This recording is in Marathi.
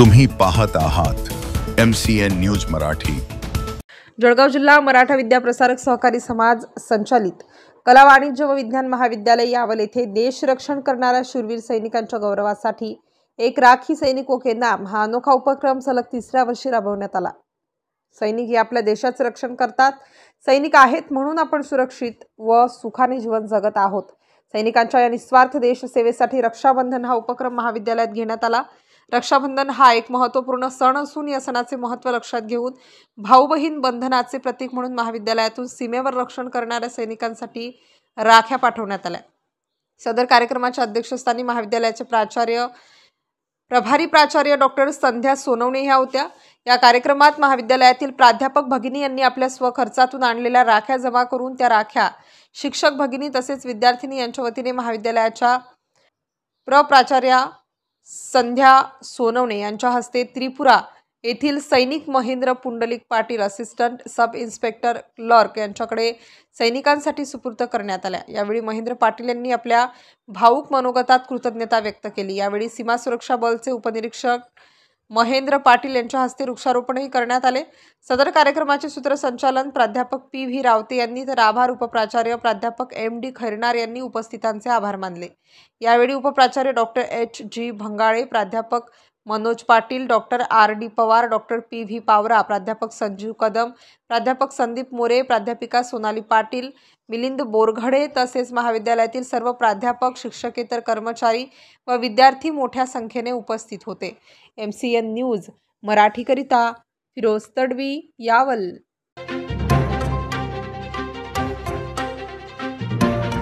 तुम्ही पाहत आहात MCN न्यूज मराठी। जळगाव जिल्हा मराठा विद्याप्रसारक सहकारी समाज संचालित कला वाणिज्य व विज्ञान महाविद्यालय यावल येथे देश रक्षण करणाऱ्या शूरवीर सैनिकांच्या गौरवासाठी एक राखी सैनिकों के नाम हा अनोखा उपक्रम सलग 3ऱ्या वर्षी राबवण्यात आला। सैनिक हे आपल्या देशाचे रक्षण करतात। सैनिक आहेत म्हणून आपण सुरक्षित व सुखाने जीवन जगत आहोत। सैनिकांच्या या निस्वार्थ देश सेवेसाठी रक्षाबंधन हा उपक्रम महाविद्यालयात घेण्यात आला। रक्षाबंधन हा एक महत्त्वपूर्ण सण असून या सणाचे महत्त्व लक्षात घेऊन भाऊ बहीण बंधनाचे प्रतीक म्हणून महाविद्यालयातून सीमेवर रक्षण करणाऱ्या सैनिकांसाठी राख्या पाठवण्यात आल्या। सदर कार्यक्रमाच्या अध्यक्षस्थानी महाविद्यालयाचे प्रभारी प्राचार्य डॉक्टर संध्या सोनवणे ह्या होत्या। या कार्यक्रमात महाविद्यालयातील प्राध्यापक भगिनी यांनी आपल्या स्वखर्चातून आणलेल्या राख्या जमा करून त्या राख्या शिक्षक भगिनी तसेच विद्यार्थिनी यांच्या वतीने महाविद्यालयाच्या प्राचार्या संध्या सोनवणे यांच्या हस्ते त्रिपुरा येथील सैनिक Mahendra Pundlik Patil assistant sub inspector clerk यांच्याकडे सैनिकांसाठी सुपूर्द करण्यात आल्या। यावेळी महेंद्र पाटील यांनी आपल्या भावुक मनोगतात कृतज्ञता व्यक्त केली। यावेळी सीमा सुरक्षा बलचे उपनिरीक्षक महेंद्र पाटील यांच्या हस्ते वृक्षारोपणही करण्यात आले। सदर कार्यक्रमाचे सूत्रसंचालन प्राध्यापक PV रावते यांनी तर आभार उपप्राचार्य प्राध्यापक MD खैरनार यांनी उपस्थितांचे आभार मानले। यावेळी उपप्राचार्य डॉक्टर HG भंगाळे, प्राध्यापक Manoj Patil, doctor RD Pawar, doctor PV Pawara, प्राध्यापक संजीव कदम, प्राध्यापक संदीप मोरे, प्राध्यापिका सोनाली पाटील, मिलिंद बोरघडे तसेच महाविद्यालयातील सर्व प्राध्यापक, शिक्षकेतर कर्मचारी व विद्यार्थी मोठ्या संख्येने उपस्थित होते। MCN न्यूज मराठीकरिता फिरोज तडवी, यावल।